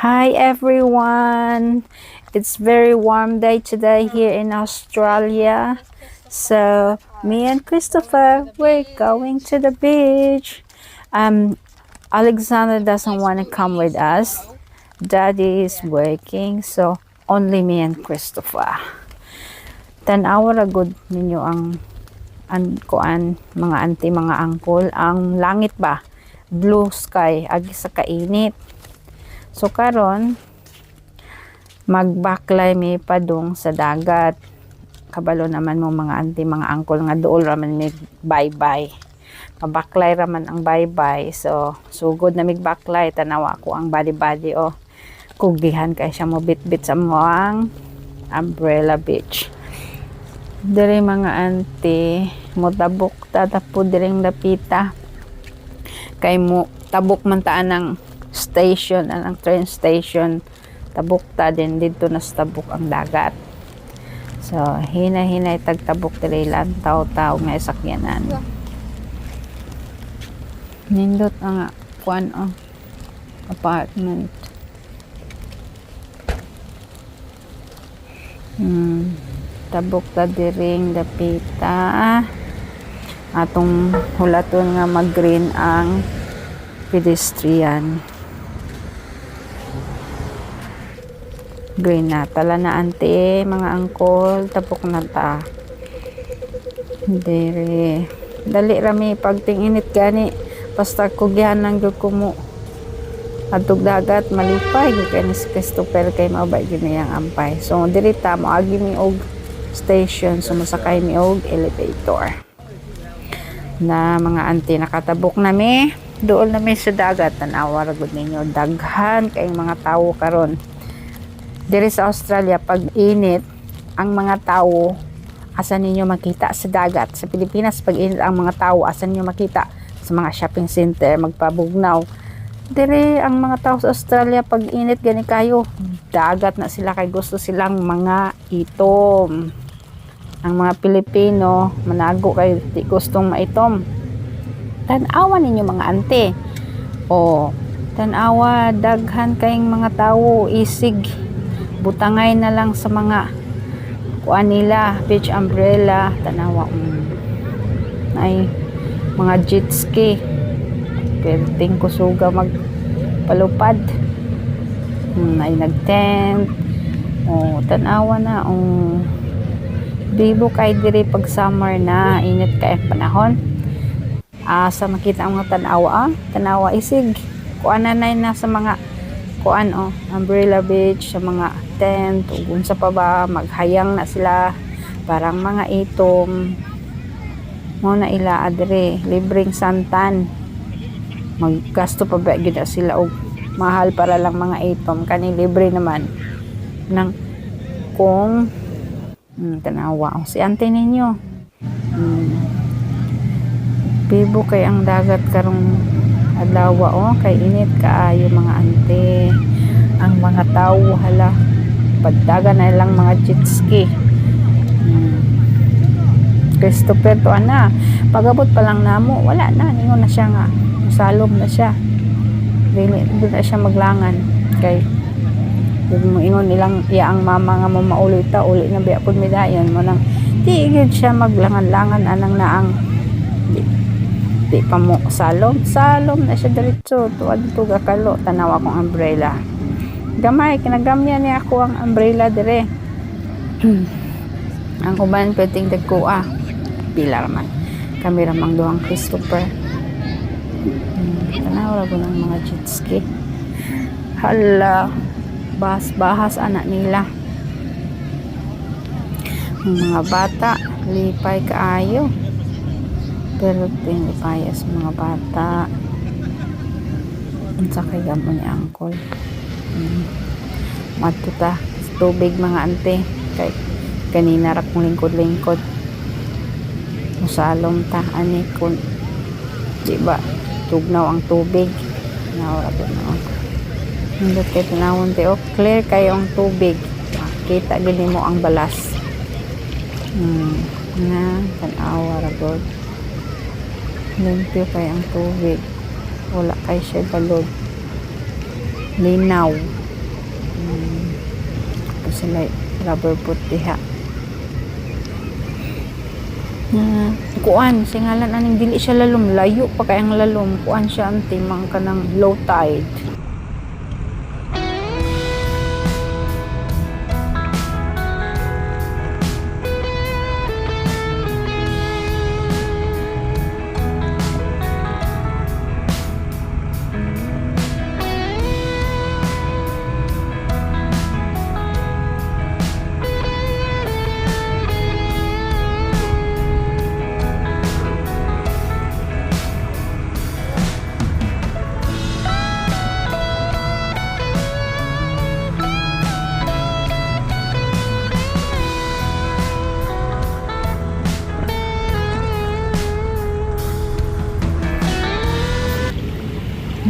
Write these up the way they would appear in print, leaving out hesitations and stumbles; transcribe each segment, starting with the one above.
Hi everyone! It's very warm day today here in Australia. So me and Christopher, we're going to the beach. Alexander doesn't want to come with us. Daddy is working, so only me and Christopher. Tanawa ra gud ninyo ang kuan mga auntie, mga uncle, ang langit ba? Blue sky agi sa kainit. So karon magbaklay mi padung sa dagat. Kabalo naman mo mga auntie, mga uncle nga duol raman mig bye-bye. Mabaklay raman ang bye-bye. So sugod na mig baklay, tanawa ko ang body-body o kugihan kay siya mo bit-bit sa mo ang Umbrella Beach. Diri mga auntie, mo tabok tatapod diring dapita. Kay mo tabok man taan ng station, ang train station. Tabok ta din dito na sa tabok ang dagat. So hinay-hinay tagtabok diri lantaw-taw nga sakyanan. Nindot ang kuan apartment. Tabok ta diring dapita. Atong hulaton nga mag-green ang pedestrian. Green na. Tala na ante, mga angkol. Tapok na ta. Dere. Dali rami pagting-init gani. Basta kugihan ng kumo. Atog dagat malipay. Kaya ni si Christopher kay maubay ginayang ampay. So, dirita mo agi mi og station. Sumasakay mi og elevator. Na mga auntie, nakatabok na mi. Doon na mi sa dagat. Tanawa ra gud ninyo. Daghan kayong mga tao karon. Diri sa Australia, pag init, ang mga tao, asan ninyo makita sa dagat. Sa Pilipinas, pag init ang mga tao, asan ninyo makita sa mga shopping center, magpabugnaw. Diri, ang mga tao sa Australia, pag init, gani kayo, dagat na sila kay gusto silang mga itom. Ang mga Pilipino, manago kayo, di gustong maitom. Tanawa ninyo mga ante. O, tanawa, daghan kayong mga tao, isig. Butangay na lang sa mga kuan nila, beach umbrella, tanawa ay mga jet ski, perting kusuga magpalupad, ay nag-tent, tanawa na, bibo kay diri pag summer na, init kay panahon, sa makita ang mga tanawa isig, kuan na na sa mga kuan Umbrella Beach, sa mga tent, ugun sa pa ba, maghayang na sila, parang mga itom, mo na ila adre, libreng santan, maggasto pa ba gina sila og mahal para lang mga itom, kani libre naman ng kung tanawa si ante ninyo, bibo kay ang dagat karong adlaw kay init kaayo mga ante. Ang mga tao hala pagdaga na lang mga jet ski. Christopher to ana pagabot pa lang namo wala na ningon na siya nga salom na siya, dili na siya maglangan kay mo ingon nilang iya ang mama nga mo maulita uli na biya pud midayon mo nang di gid siya maglangan-langan anang naang di pa mo salom na siya diretso tuwa dito gakalo. Tanawa kong umbrella gamay, kinagamyan niya ako ang umbrella dire. Ang kuban pwedeng dagkoa pilar man kami ramang duhang Christopher. Tanawa ko ng mga jet ski, hala bahas anak nila, mga bata lipay kaayo pero pinipaya sa mga bata. Ang sakay gamon ni uncle. Matuta sa tubig mga ante. Kay kanina ra kong lingkod-lingkod. Musalom ta ani kun di ba tugnaw ang tubig. Nawala ko na. Hindi kay tinawon te clear kayo ang tubig. Kita gini mo ang balas. Na tanawa ra gud. Limpyo kay ang tubig, wala kay siya balod, linaw. sila rubber boat diha. Na kuan singalan aning dili siya lalom, layo pa kay ang lalom, kuan siya ang timang kanang low tide.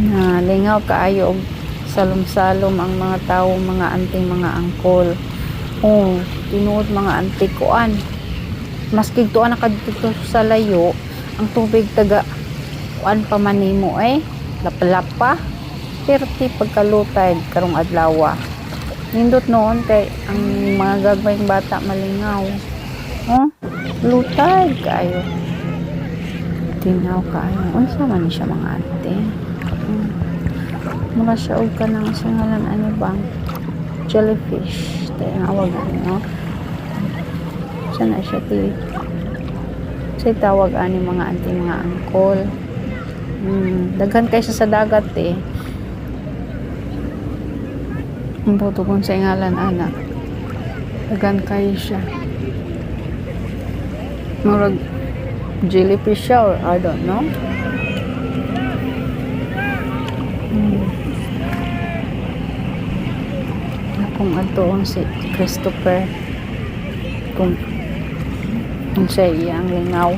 Na lingaw kaayo og salom-salom ang mga tawo, mga anting, mga angkol. Oh, tinuod mga antik kuan. Maski tuan nakadto sa layo, ang tubig taga kuan pa man nimo lapalapa. Perti pagkalutay karong adlaw. Nindot noon kay ang mga gagmayng bata malingaw. Oh, lutay kaayo. Tinaw kaayo. Unsa man siya mga ante? Mura siya og kanang singalan ano bang jellyfish tayo ang awagan no. Sana siya ti say tawag ani mga anti mga angkol. Daghan kay siya sa dagat ang buto kung sa ngalan ana daghan kay siya murag jellyfish siya or I don't know. Kung atoon si Christopher kung siya iyang lingaw.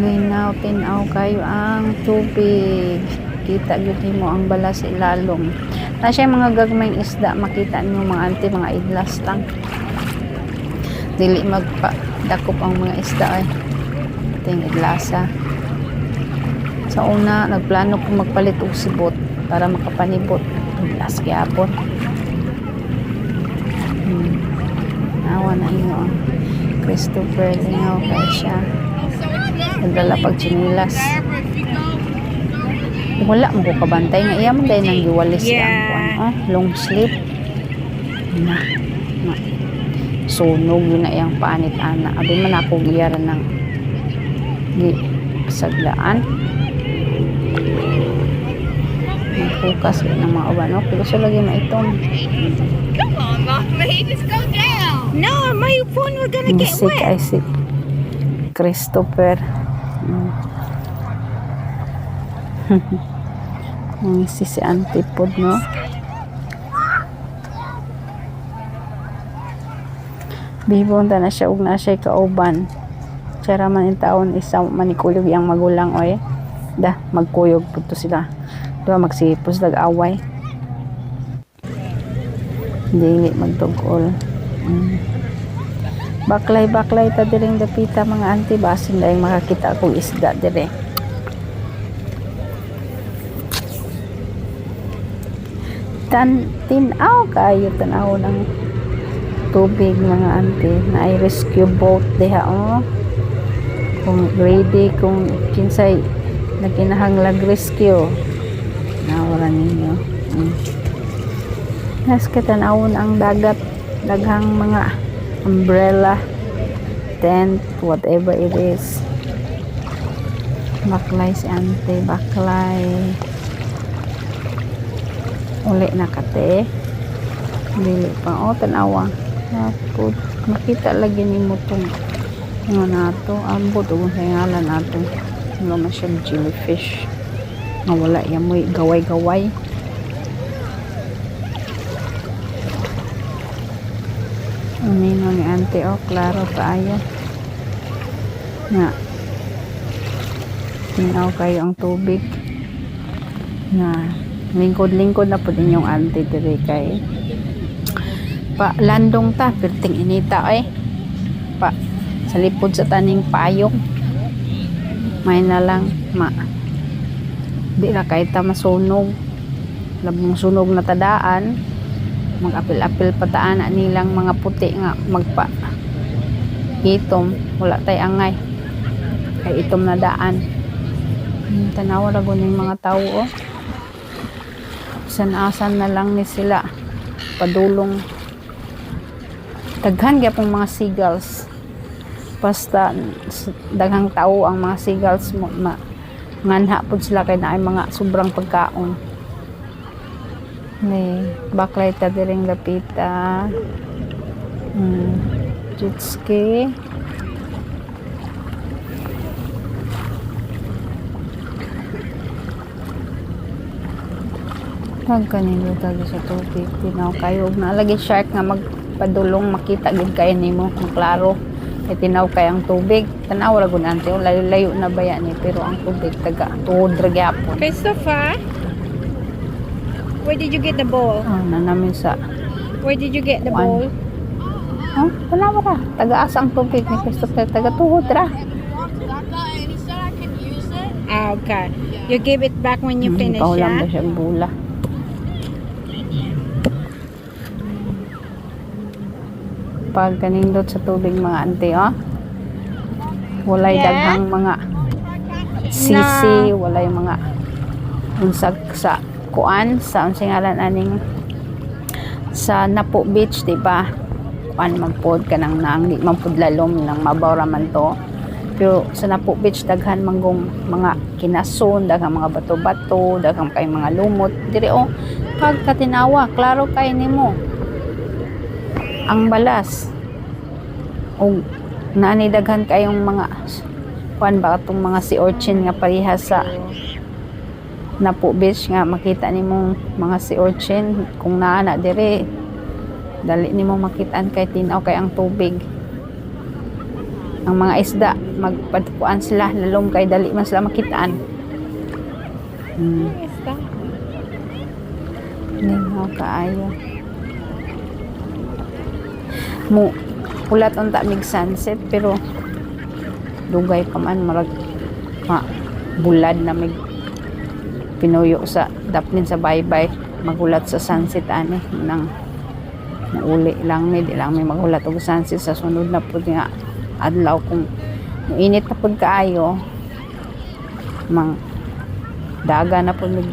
Linaw, tinaw kayo ang tubig. Kita yun mo ang bala sa ilalom. Na siya mga gagmayng isda, makita niyo mga ante, mga idlas lang. Dili magpadakop ang mga isda ting idlasa. Sa una, nagplano ko magpalit og sibot para makapanibot. Idlas gyapon. Awa na inyo ang Christopher lingaw kay siya. Nagdala pag chinilas. Wala mo ko kabantay nga iya man dahil nang giwalis ang long sleeve na sunog yun na iyang panit ana. Abi man ako giyaran ng saglaan. Nagpukas ng mga uban pero so lagi maitong. Come on, Mom, let's go down. No, my phone was gonna get wet. I see. Christopher. Ang si Antipod, no? Bibon ta na siya ug na siya kauban. Tsara man in taon isa manikuyog yang magulang magkuyog pudto sila. Diba magsipos dag-away. Dili magtugol. Baklay ta diring dapita mga auntie basin dahil makakita kong isda dire. Tinaw kayo tanaw ng tubig mga auntie na ay rescue boat diha kung ready kung kinsay naginahanglag rescue nawala ninyo. Nas katanawon ang dagat daghang mga umbrella, tent, whatever it is. Baklay si ante, baklay. Uli na kate. Dili pa. Tanawa. Makita lagi ni mo itong nato. Ambot o sa ngalan nato. Wala na siyang jellyfish. Wala yan mo gaway-gaway. Nino ni ante klaro kaayo nga tinaw kayo ang tubig na lingkod na po din yung ante dire kay pa landong ta perting inita pa sa lipod sa taning payong may na lang Di ra kay ta masunog. Labong sunog na tadaan. Mag-apil-apil pataan na nilang mga puti nga magpa itom. Wala tay angay. Kay itom na daan. Tanawa ra gud ning mga tawo oh. San-asan na lang ni sila padulong. Daghan gyapon mga seagulls. Basta daghang tao ang mga seagulls nganha pud sila kay naay mga sobrang pagkaon. Ni baklay ta diring lapita. Jet ski. Kanino tayo sa tubig. Tinaw kayo. Nalagi shark nga magpadulong makita gid kayo nimo. Maklaro. E tinaw kay ang tubig. Tanaw ra gud ante. Layo na baya ni. Pero ang tubig taga tuod ra gyapon. Christopher, where did you get the ball? Namin sa Where did you get the One. ball? tanaw ra. Taga-asa ang tubig ni Christopher. Taga tuod ra. Okay. You give it back when you finish, Paulam ba yeah? siya bula. Pag kanindot sa tubig mga ante, walay Yeah. daghang mga sisi, walay mga unsag sa kuan, sa unsang ngalan aning sa Napo Beach, di ba? Kuan man pod kanang nang di man pod lalom nang mabaw ra man to. Pero sa Napo Beach daghan manggong mga kinason, daghang mga bato-bato, daghang kay mga lumot. Diri pag katinawa, klaro kay nimo ang balas. O naani daghan kayong mga kuan ba atong mga sea urchin nga parehas sa Napo Beach nga makita nimo mga sea urchin kung naa na dire dali nimo makitaan kay tinaw kay ang tubig. Ang mga isda magpadkuan sila lalom kay dali man sila makitaan. Where is that? Ningaw kaayo. Mo ulat unta mig sunset pero dugay pa man marag bulad na mig pinuyo sa daplin sa baybay magulat sa sunset ani nang uli lang di lang may magulat og sunset sa sunod na pud nga adlaw kung init na pud kaayo mang daga na pud mig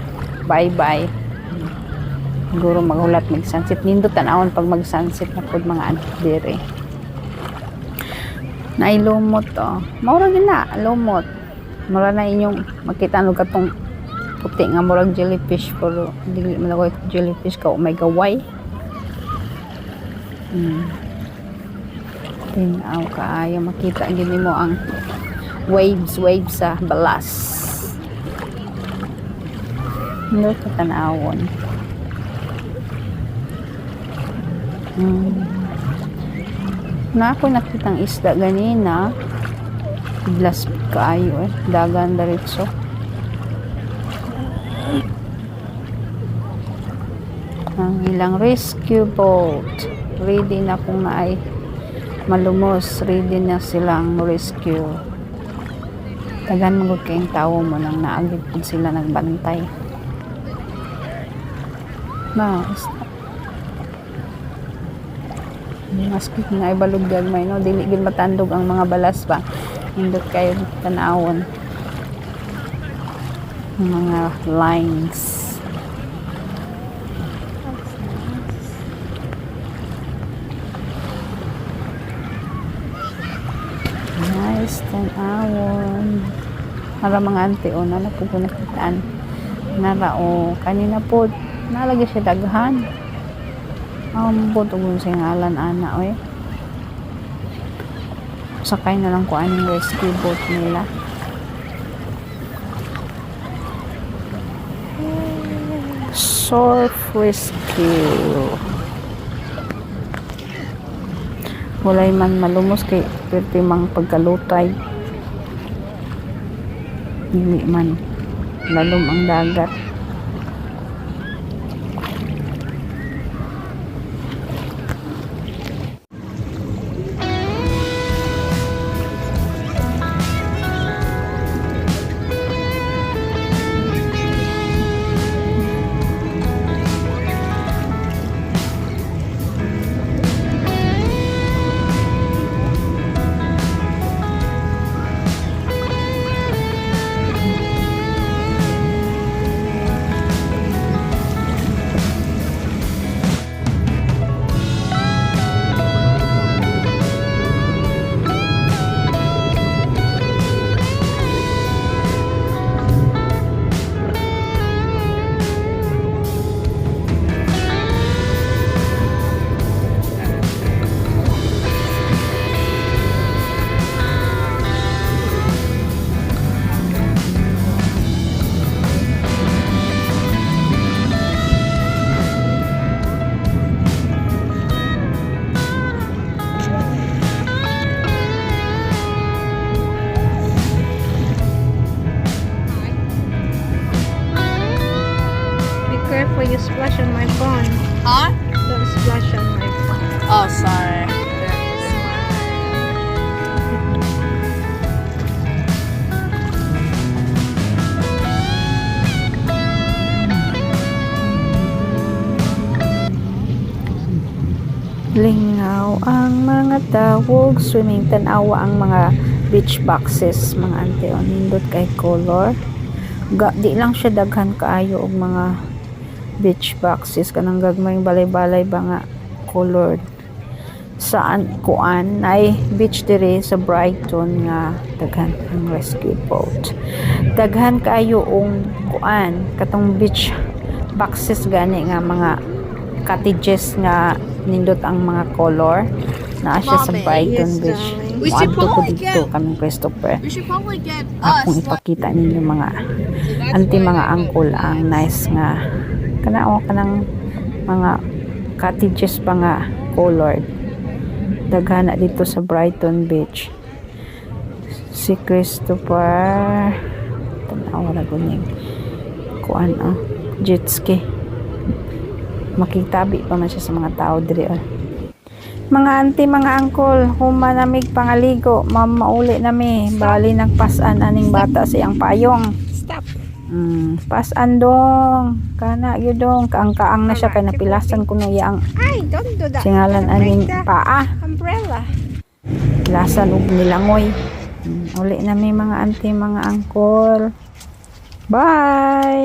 baybay siguro magulat mig sunset nindot tan-awon pag mag sunset na pud mga dire nailumot maura gina lumot mura na inyong makita no katong puti nga murag jellyfish pero dili man ako jellyfish ka may gaway tinaw kaayo makita gini mo ang waves sa balas no tanawon na ako nakitang isda ganina blas kaayo dagan diretso ang ilang rescue boat ready na kung naay malumos ready na silang rescue tagan mo kayong tao mo nang naagid pud sila nagbantay na maski nga ibalog gagmay no dili gid matandog ang mga balas pa indot kayo tanawon mga lines nice tanawon para mga ante na po ko nakitaan nara kanina po nalagi siya daghan butugon sa ngalan ana sakay na lang ko anong rescue boat nila surf rescue walay man malumos kay perti mang pagkalutay hindi man lalom ang dagat careful, you splash on my phone. Huh? Don't splash on my phone. Oh, sorry. Lingaw ang mga tawog, swimming, tanawa ang mga beach boxes, mga ante, o nindot kay color. Di lang siya daghan kaayo og mga beach boxes, kanang gagmayng balay-balay ba nga colored. Saan kuan ay beach dire sa Brighton nga daghan ang rescue boat. Daghan kaayo og kuan katong beach boxes gani nga mga cottages nga nindot ang mga color na siya sa Mommy, Brighton yes, Beach. darling. We should Muadto ko probably dito get- kami Christopher. We should probably get Akong us. ipakita ninyo mga anti mga angkol ang nice nga kanao kanang mga cottages pa nga colored. Daghana dito sa Brighton Beach. Si Christopher tanaw ra guning kuan jet ski. Makitabi pa man siya sa mga tao diri. Mga auntie, mga angkol, humanamig pangaligo, mauli nami, bali nagpasan aning bata sa iyang payong. Stop. Pasan dong, kana gyud dong, kaang-kaang na siya kay napilasan ko na iyang Ay, don't do that. singalan Gonna aning break the paa, umbrella. pilasan og nilangoy. Uli nami mga auntie, mga angkol. Bye.